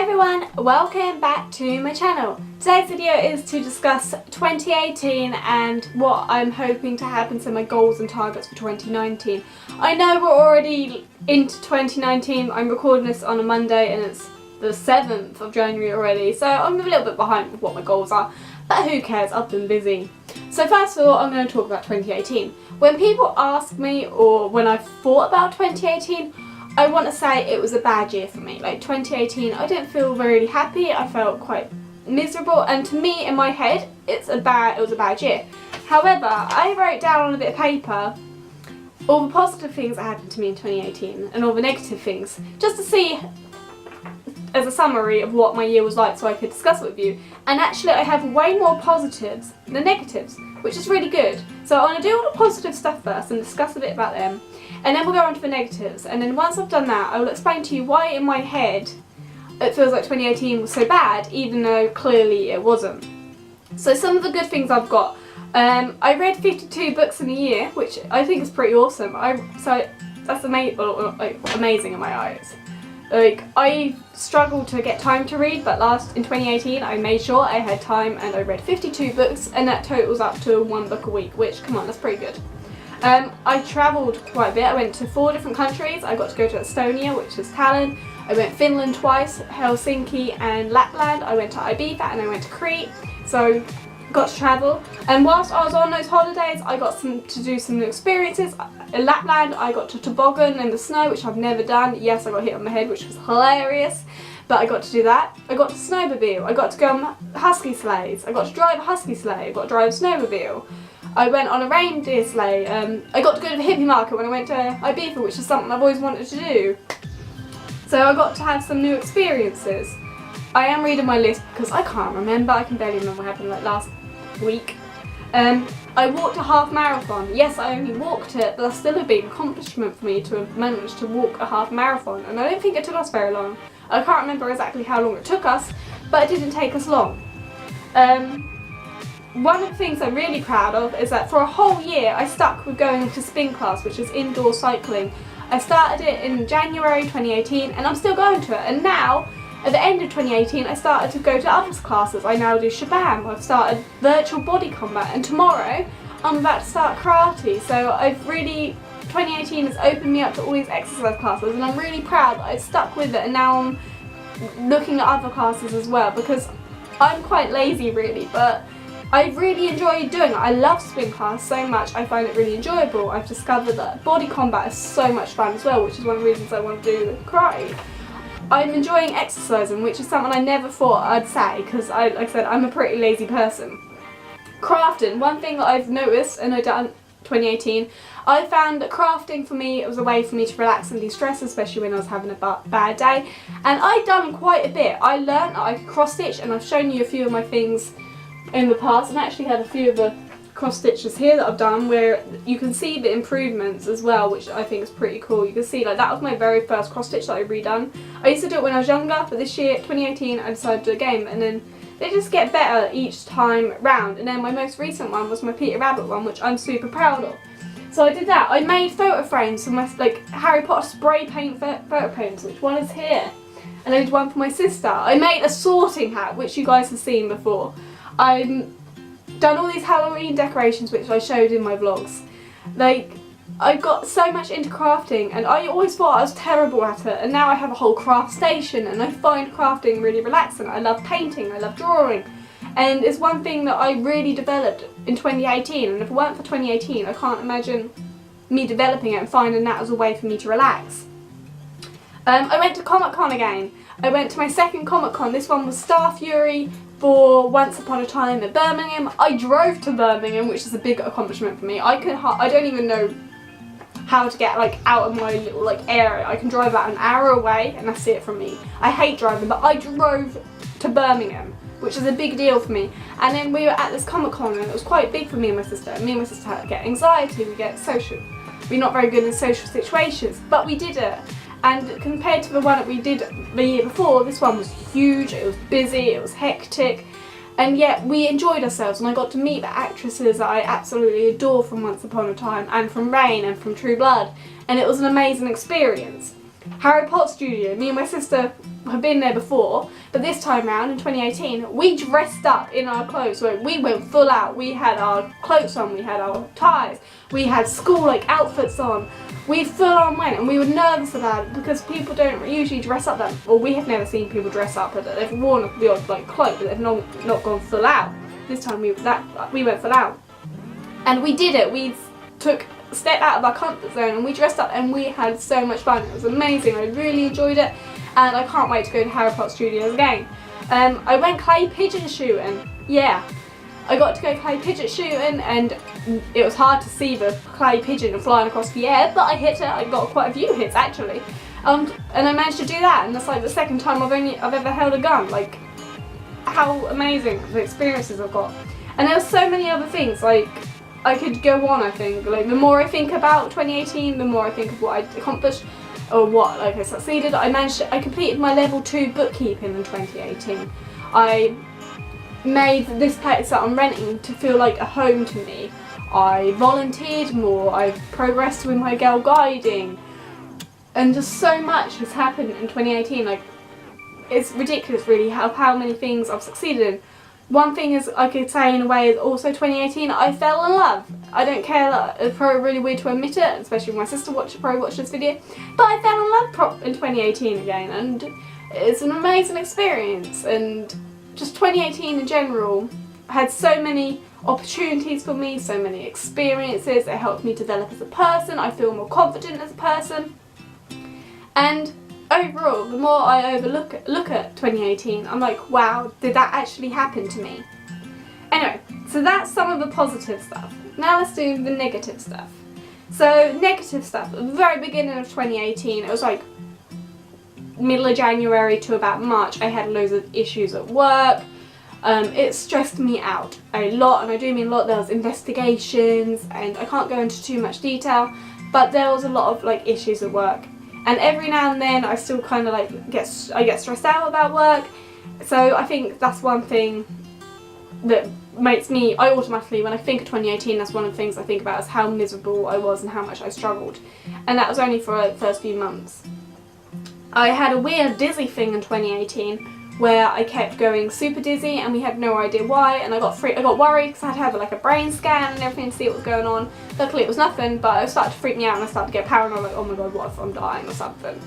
everyone, welcome back to my channel. Today's video is to discuss 2018 and what I'm hoping to happen, so my goals and targets for 2019. I know we're already into 2019, I'm recording this on a Monday and it's the 7th of January already, so I'm a little bit behind with what my goals are, but who cares, I've been busy. So first of all, I'm going to talk about 2018. When people ask me, or when I've thought about 2018, I want to say it was a bad year for me. Like 2018, I didn't feel really happy. I felt quite miserable, and to me, in my head, it was a bad year. However, I wrote down on a bit of paper all the positive things that happened to me in 2018 and all the negative things, just to see as a summary of what my year was like, so I could discuss it with you. And actually, I have way more positives than negatives, which is really good. So I want to do all the positive stuff first and discuss a bit about them. And then we'll go on to the negatives, and then once I've done that, I will explain to you why in my head it feels like 2018 was so bad, even though clearly it wasn't. So some of the good things I've got. I read 52 books in a year, which I think is pretty awesome. So that's amazing in my eyes. Like, I struggled to get time to read, but in 2018 I made sure I had time and I read 52 books, and that totals up to 1 book a week, which, come on, that's pretty good. I travelled quite a bit. I went to 4 different countries. I got to go to Estonia, which is Tallinn. I went Finland twice, Helsinki and Lapland. I went to Ibiza and I went to Crete. So got to travel. And whilst I was on those holidays, I got to do some new experiences. In Lapland, I got to toboggan in the snow, which I've never done. Yes, I got hit on the head, which was hilarious, but I got to do that. I got to snowmobile. I got to go on husky sleighs. I got to drive a husky sleigh. I got to drive a snowmobile. I went on a reindeer sleigh. I got to go to the hippie market when I went to Ibiza, which is something I've always wanted to do. So I got to have some new experiences. I am reading my list because I can't remember. I can barely remember what happened like last week. I walked a half marathon. Yes, I only walked it, but that's still a big accomplishment for me to have managed to walk a half marathon. And I don't think it took us very long. I can't remember exactly how long it took us, but it didn't take us long. One of the things I'm really proud of is that for a whole year I stuck with going to spin class, which is indoor cycling. I started it in January 2018 and I'm still going to it, and now at the end of 2018 I started to go to other classes. I now do Shabam, I've started virtual body combat, and tomorrow I'm about to start karate. So 2018 has opened me up to all these exercise classes, and I'm really proud that I stuck with it, and now I'm looking at other classes as well, because I'm quite lazy really, but I really enjoy doing it. I love spin class so much, I find it really enjoyable. I've discovered that body combat is so much fun as well, which is one of the reasons I want to do karate. I'm enjoying exercising, which is something I never thought I'd say, because like I said, I'm a pretty lazy person. Crafting, one thing that I've noticed, and I've done 2018, I found that crafting for me, it was a way for me to relax and de-stress, especially when I was having a bad day. And I've done quite a bit. I learned that I could cross stitch, and I've shown you a few of my things in the past, and actually had a few of the cross stitches here that I've done where you can see the improvements as well, which I think is pretty cool. You can see, like, that was my very first cross stitch that I redone. I used to do it when I was younger, but this year, 2018, I decided to do a game, and then they just get better each time round. And then my most recent one was my Peter Rabbit one, which I'm super proud of. So I did that. I made photo frames for my, like, Harry Potter spray paint photo frames, which one is here, and I did one for my sister. I made a sorting hat, which you guys have seen before. I've done all these Halloween decorations, which I showed in my vlogs. Like, I got so much into crafting, and I always thought I was terrible at it, and now I have a whole craft station, and I find crafting really relaxing. I love painting, I love drawing, and it's one thing that I really developed in 2018, and if it weren't for 2018, I can't imagine me developing it and finding that as a way for me to relax. I went to Comic Con again. I went to my second Comic Con. This one was Star Fury for Once Upon a Time in Birmingham. I drove to Birmingham, which is a big accomplishment for me. I don't even know how to get, like, out of my little, like, area. I can drive about an hour away and that's it from me. I hate driving, but I drove to Birmingham, which is a big deal for me. And then we were at this Comic Con, and it was quite big for me and my sister. And me and my sister get anxiety, we're not very good in social situations, but we did it. And compared to the one that we did the year before, this one was huge, it was busy, it was hectic, and yet we enjoyed ourselves, and I got to meet the actresses that I absolutely adore from Once Upon a Time, and from Reign, and from True Blood, and it was an amazing experience. Harry Potter studio, me and my sister have been there before, but this time round in 2018, we dressed up in our clothes. So we went full out. We had our clothes on, we had our ties, we had school-like outfits on. We full on went, and we were nervous about it because people don't usually dress up that. Well, we have never seen people dress up, but they've worn the odd like cloak, but they've not gone full out. This time we went full out, and we did it. We took a step out of our comfort zone and we dressed up and we had so much fun. It was amazing. I really enjoyed it, and I can't wait to go to Harry Potter Studios again. I went clay pigeon shooting. Yeah, I got to go clay pigeon shooting, and it was hard to see the clay pigeon flying across the air, but I hit it. I got quite a few hits actually, and I managed to do that. And that's like the second time I've ever held a gun. Like, how amazing the experiences I've got. And there were so many other things. Like, I could go on. I think like the more I think about 2018, the more I think of what I accomplished or what like I succeeded. I completed my level 2 bookkeeping in 2018. I made this place that I'm renting to feel like a home to me. I volunteered more, I've progressed with my girl guiding, and just so much has happened in 2018. Like, it's ridiculous really how many things I've succeeded in. One thing is, I could say in a way, is also 2018 I fell in love. I don't care that it's probably really weird to admit it, especially when my sister probably watched this video, but I fell in love in 2018 again, and it's an amazing experience. And just 2018 in general had so many opportunities for me, so many experiences. It helped me develop as a person. I feel more confident as a person, and overall, the more I look at 2018, I'm like, wow, did that actually happen to me? Anyway, so that's some of the positive stuff. Now let's do the negative stuff. So negative stuff, at the very beginning of 2018, it was like middle of January to about March, I had loads of issues at work. It stressed me out a lot, and I do mean a lot. There was investigations, and I can't go into too much detail, but there was a lot of like issues at work. And every now and then I still kind of like get stressed out about work. So I think that's one thing that makes me, I automatically, when I think of 2018, that's one of the things I think about, is how miserable I was and how much I struggled. And that was only for the first few months. I had a weird dizzy thing in 2018 where I kept going super dizzy, and we had no idea why, and I got worried because I had to have like a brain scan and everything to see what was going on. Luckily it was nothing, but it started to freak me out and I started to get paranoid, like, oh my god, what if I'm dying or something.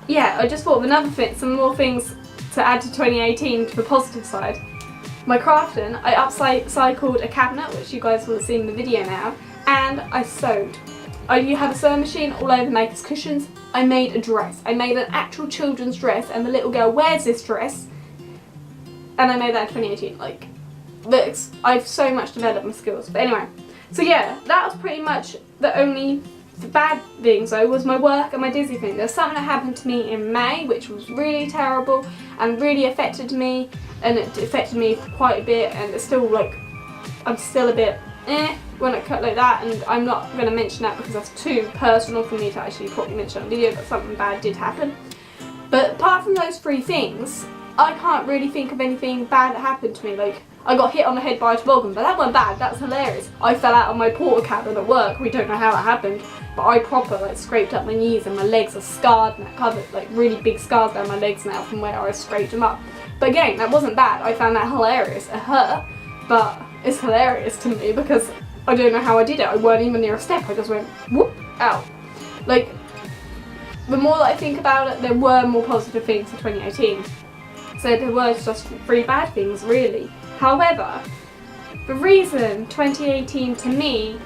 Yeah, I just thought of another thing, some more things to add to 2018 to the positive side. My crafting, I upcycled a cabinet, which you guys will have seen in the video now, and I sewed. You have a sewing machine all over Maker's cushions. I made a dress. I made an actual children's dress, and the little girl wears this dress, and I made that in 2018. Like, I've so much developed my skills. But anyway, so yeah, that was pretty much the only bad things though, was my work and my dizzy thing. There's something that happened to me in May which was really terrible and really affected me, and it affected me quite a bit, and it's still like, I'm still a bit when I cut like that, and I'm not going to mention that because that's too personal for me to actually probably mention on video, but something bad did happen. But apart from those three things, I can't really think of anything bad that happened to me. Like, I got hit on the head by a toboggan, but that wasn't bad, that's hilarious. I fell out of my porta cabin at work, we don't know how it happened, but I proper like scraped up my knees, and my legs are scarred and covered, like really big scars down my legs now from where I scraped them up. But again, that wasn't bad, I found that hilarious. It hurt, but it's hilarious to me because I don't know how I did it. I weren't even near a step, I just went whoop, out. Like, the more that I think about it, there were more positive things in 2018. So there were just three bad things really. However, the reason 2018 to me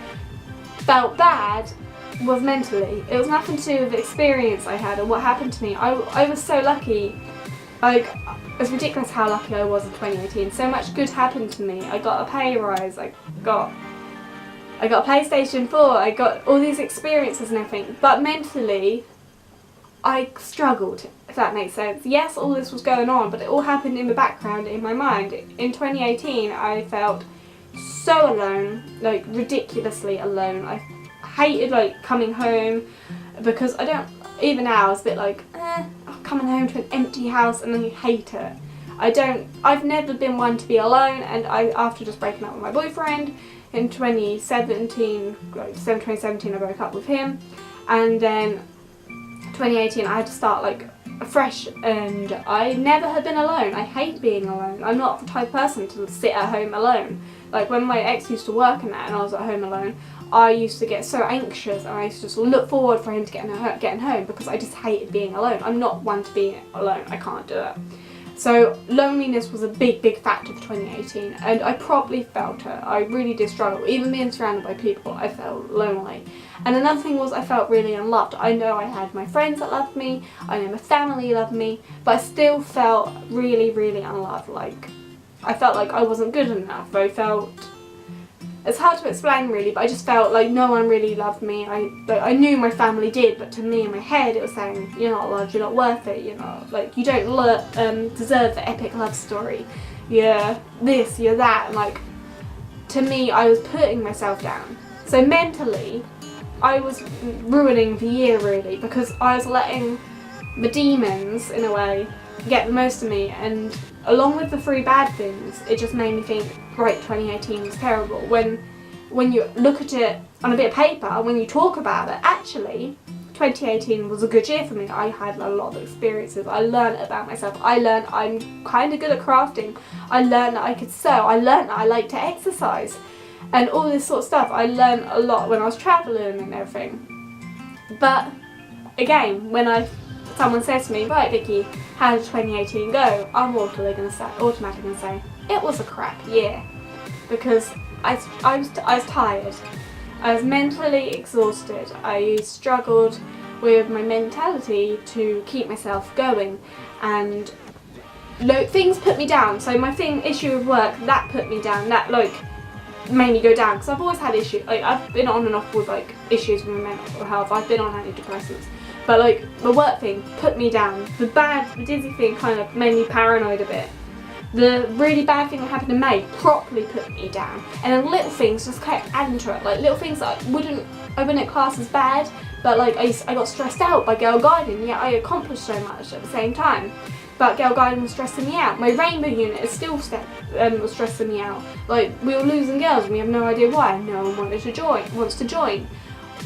felt bad was mentally. It was nothing to do with the experience I had or what happened to me. I was so lucky. Like, it's ridiculous how lucky I was in 2018. So much good happened to me. I got a pay rise, I got a PlayStation 4, I got all these experiences and everything. But mentally, I struggled, if that makes sense. Yes, all this was going on, but it all happened in the background, in my mind. In 2018, I felt so alone, like ridiculously alone. I hated like coming home because I don't, even now it's a bit like, coming home to an empty house and then you hate it. I've never been one to be alone, and after just breaking up with my boyfriend in 2017, I broke up with him. and then 2018 I had to start like afresh, and I never had been alone. I hate being alone. I'm not the type of person to sit at home alone. Like when my ex used to work and that and I was at home alone, I used to get so anxious, and I used to just look forward for him to getting home because I just hated being alone. I'm not one to be alone. I can't do it. So loneliness was a big factor for 2018, and I probably felt it. I really did struggle. Even being surrounded by people, I felt lonely. And another thing was I felt really unloved. I know I had my friends that loved me, I know my family loved me, but I still felt really unloved. Like, I felt like I wasn't good enough. It's hard to explain really, but I just felt like no one really loved me. I knew my family did, but to me in my head it was saying, you're not loved, you're not worth it, you know, like you don't deserve the epic love story. You're this, you're that, and like, to me I was putting myself down. So mentally, I was ruining the year really, because I was letting the demons, in a way, get the most of me, and along with the 3 bad things, it just made me think, right, 2018 was terrible. When you look at it on a bit of paper, when you talk about it, actually, 2018 was a good year for me. I had a lot of experiences. I learned about myself. I learned I'm kind of good at crafting. I learned that I could sew. I learned that I like to exercise. And all this sort of stuff. I learned a lot when I was travelling and everything. But, again, when someone says to me, right Vicky, how did 2018 go? I'm automatically going to say, it was a crap year. Because I was tired. I was mentally exhausted. I struggled with my mentality to keep myself going. And things put me down. So my issue with work, that put me down. That made me go down. Because I've always had issues. Like, I've been on and off with issues with my mental health. I've been on antidepressants. But the work thing put me down. The dizzy thing kind of made me paranoid a bit. The really bad thing that happened in May properly put me down. And then little things just kept adding to it. Like little things that I wouldn't class as bad, but I got stressed out by Girl Guiding, yet I accomplished so much at the same time. But Girl Guiding was stressing me out. My Rainbow unit is still was stressing me out. Like, we were losing girls and we have no idea why. No one wants to join.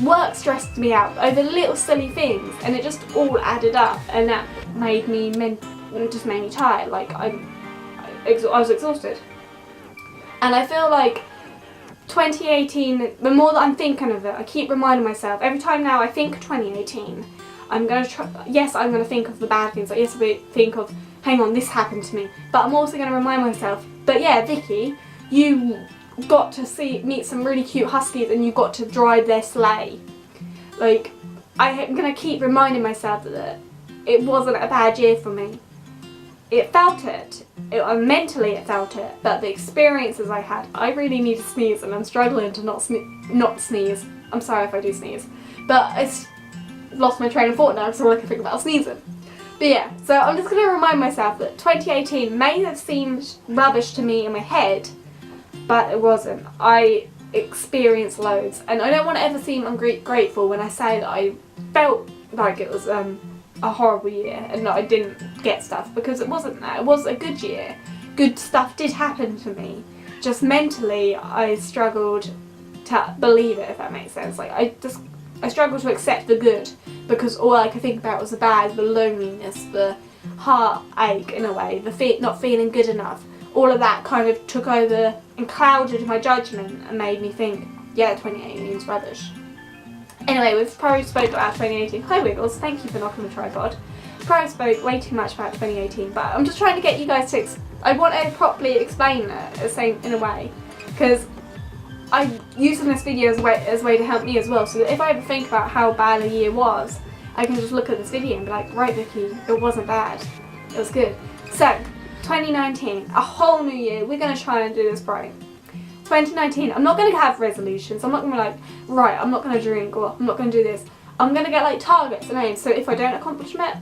Work stressed me out over little silly things, and it just all added up, and that made me tired. Like I was exhausted, and I feel like 2018. The more that I'm thinking of it, I keep reminding myself every time now I think of 2018. I'm gonna I'm gonna think of the bad things. Like yes, I think of, hang on, this happened to me, but I'm also gonna remind myself, but yeah, Vicky, you got to meet some really cute huskies and you got to drive their sleigh. Like, I'm gonna keep reminding myself that it wasn't a bad year for me. It felt it. Mentally it felt it, but the experiences I had, I really need to sneeze and I'm struggling to not sneeze. I'm sorry if I do sneeze, but I lost my train of thought now because all I can think about sneezing. But yeah, so I'm just gonna remind myself that 2018 may have seemed rubbish to me in my head, but it wasn't. I experienced loads, and I don't want to ever seem ungrateful when I say that I felt like it was a horrible year and that I didn't get stuff, because it wasn't that. It was a good year. Good stuff did happen to me. Just mentally, I struggled to believe it, if that makes sense. Like I struggled to accept the good, because all I could think about was the bad, the loneliness, the heartache in a way, the not feeling good enough. All of that kind of took over and clouded my judgment and made me think, yeah, 2018 is rubbish. Anyway, we've probably spoke about 2018. Hi Wiggles, thank you for knocking the tripod. Probably spoke way too much about 2018, but I'm just trying to get you guys to, I want to properly explain it in a way, because I'm using this video as a way to help me as well, so that if I ever think about how bad a year was, I can just look at this video and be like, right Vicky, it wasn't bad, it was good. So, 2019, a whole new year, we're going to try and do this right. 2019, I'm not going to have resolutions. I'm not going to be like, right, I'm not going to drink, or I'm not going to do this. I'm going to get like targets and aims, so if I don't accomplish it,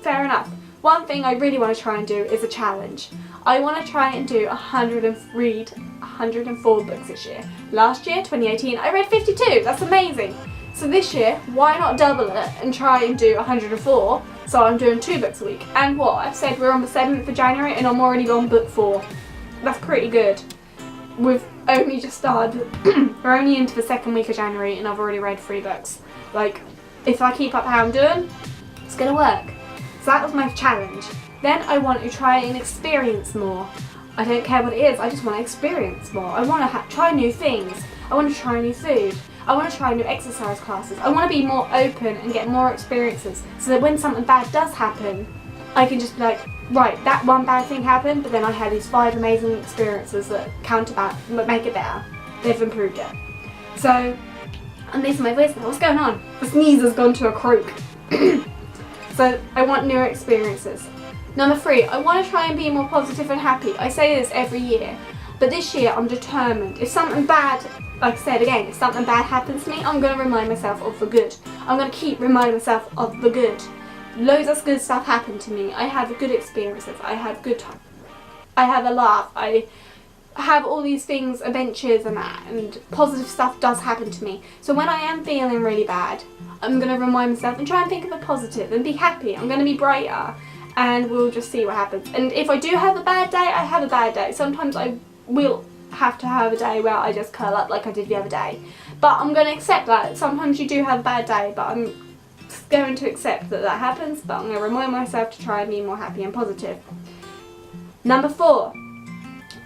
fair enough. One thing I really want to try and do is a challenge. I want to try and do 104 books this year. Last year, 2018, I read 52, that's amazing. So this year, why not double it and try and do 104? So I'm doing 2 books a week. And what? I've said we're on the 7th of January and I'm already on book 4. That's pretty good. We've only just started, we're only into the 2nd week of January and I've already read 3 books. Like, if I keep up how I'm doing, it's going to work. So that was my challenge. Then I want to try and experience more. I don't care what it is, I just want to experience more. I want to try new things. I want to try new food. I want to try new exercise classes. I want to be more open and get more experiences so that when something bad does happen, I can just be like, right, that one bad thing happened, but then I had these 5 amazing experiences that counter that, but make it better. They've improved it. So, I'm losing my voice now. What's going on? The sneeze has gone to a croak. So, I want new experiences. Number 3, I want to try and be more positive and happy. I say this every year, but this year I'm determined. If something bad, like I said again, if something bad happens to me, I'm going to remind myself of the good. I'm going to keep reminding myself of the good. Loads of good stuff happened to me. I have good experiences. I have good time. I have a laugh. I have all these things, adventures and that, and positive stuff does happen to me. So when I am feeling really bad, I'm going to remind myself and try and think of a positive and be happy. I'm going to be brighter, and we'll just see what happens. And if I do have a bad day, I have a bad day. Sometimes I will have to have a day where I just curl up like I did the other day. But I'm going to accept that. Sometimes you do have a bad day, but I'm going to accept that that happens, but I'm going to remind myself to try and be more happy and positive. Number 4.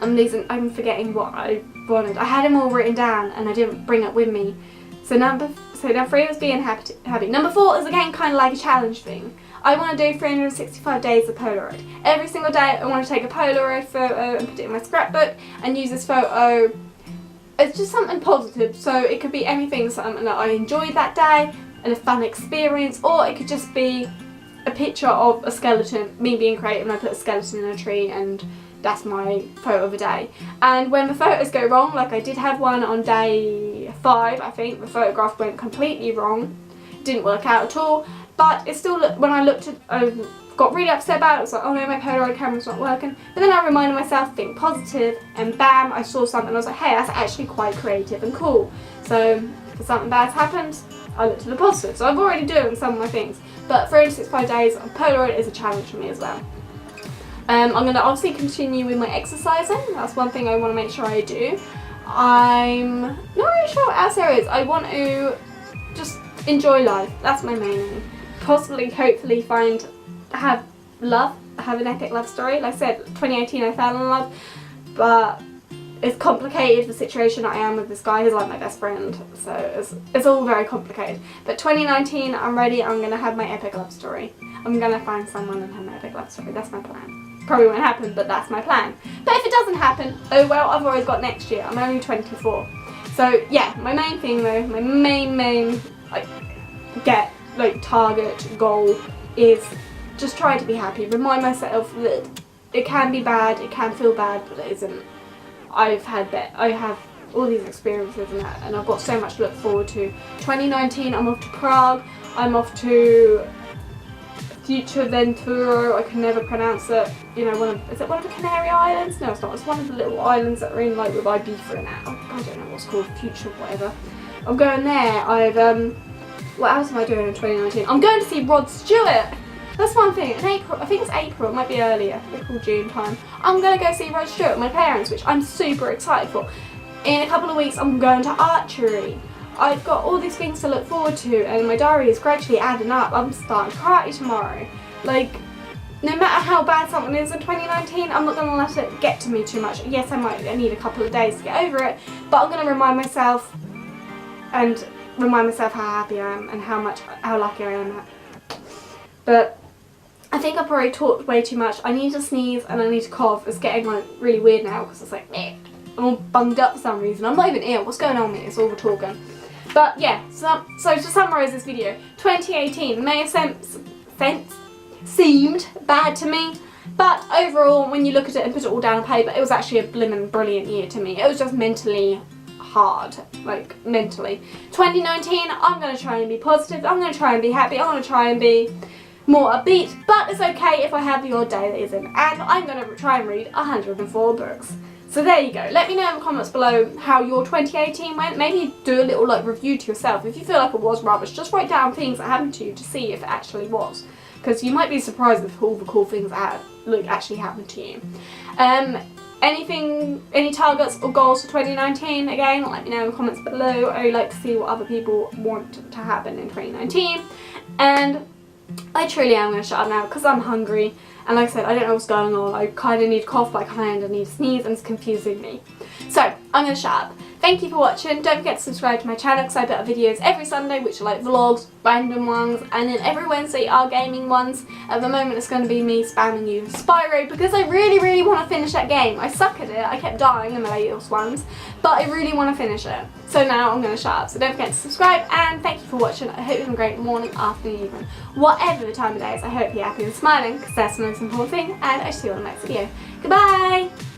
I'm forgetting what I wanted. I had them all written down and I didn't bring it with me. So number 3 was being happy. Number 4 is again kind of like a challenge thing. I want to do 365 days of Polaroid. Every single day I want to take a Polaroid photo and put it in my scrapbook and use this photo. It's just something positive, so it could be anything, something that I enjoyed that day and a fun experience, or it could just be a picture of a skeleton, me being creative and I put a skeleton in a tree and that's my photo of the day. And when the photos go wrong, like I did have one on day 5, I think, the photograph went completely wrong, didn't work out at all, but it still, when I looked at, I got really upset about it. I was like, oh no, my Polaroid camera's not working. But then I reminded myself, think positive, and bam, I saw something and I was like, hey, that's actually quite creative and cool. So if something bad's happened, I looked at the positive. So I've already done some of my things, but 365 days on Polaroid is a challenge for me as well. I'm going to obviously continue with my exercising. That's one thing I want to make sure I do. I'm not really sure what else there is. I want to just enjoy life. That's my main aim. Possibly, hopefully have an epic love story. Like I said, 2018 I fell in love, but it's complicated, the situation I am with this guy. He's like my best friend, so it's all very complicated. But 2019 I'm ready. I'm going to have my epic love story. I'm going to find someone and have my epic love story. That's my plan. Probably won't happen, but that's my plan. But if it doesn't happen, oh well, I've always got next year. I'm only 24. So yeah, my main thing though, my main target, goal is just try to be happy. Remind myself that it can be bad, it can feel bad, but it isn't. I have all these experiences and that, and I've got so much to look forward to. 2019, I'm off to Prague. I'm off to Fuerteventura. I can never pronounce it. You know, is it one of the Canary Islands? No, it's not. It's one of the little islands that are in like with Ibiza now. I don't know what's called, Future whatever. I'm going there. What else am I doing in 2019? I'm going to see Rod Stewart. That's one thing. In April, I think it's April, it might be earlier, April, June time. I'm going to go see Rod Stewart with my parents, which I'm super excited for. In a couple of weeks, I'm going to archery. I've got all these things to look forward to, and my diary is gradually adding up. I'm starting karate tomorrow. Like, no matter how bad something is in 2019, I'm not going to let it get to me too much. Yes, I need a couple of days to get over it, but I'm going to remind myself how happy I am and how lucky I am. But I think I've probably talked way too much. I need to sneeze and I need to cough. It's getting like really weird now because it's like, meh. I'm all bunged up for some reason. I'm not even ill. What's going on with me? It's all the talking. But yeah, so to summarise this video, 2018 may have seemed bad to me, but overall, when you look at it and put it all down on paper, it was actually a blimmin' brilliant year to me. It was just mentally hard, like mentally. 2019, I'm going to try and be positive. I'm going to try and be happy. I'm going to try and be more upbeat, but it's okay if I have the odd day that isn't. And I'm going to try and read 104 books. So there you go. Let me know in the comments below how your 2018 went. Maybe do a little like review to yourself. If you feel like it was rubbish, just write down things that happened to you to see if it actually was. Because you might be surprised with all the cool things that actually happened to you. any targets or goals for 2019, again, let me know in the comments below. I would like to see what other people want to happen in 2019. And I truly am going to shut up now because I'm hungry. And like I said, I don't know what's going on. I kind of need a cough, but I kind of need to sneeze, and it's confusing me. So, I'm going to shut up. Thank you for watching. Don't forget to subscribe to my channel because I put up videos every Sunday, which are like vlogs, random ones, and then every Wednesday are gaming ones. At the moment it's going to be me spamming you with Spyro because I really want to finish that game. I suck at it. I kept dying in the latest ones, but I really want to finish it. So now I'm going to shut up. So don't forget to subscribe, and thank you for watching. I hope you have a great morning, afternoon, evening, whatever the time of day is. I hope you're happy and smiling because that's the most important thing, and I see you on the next video. Goodbye!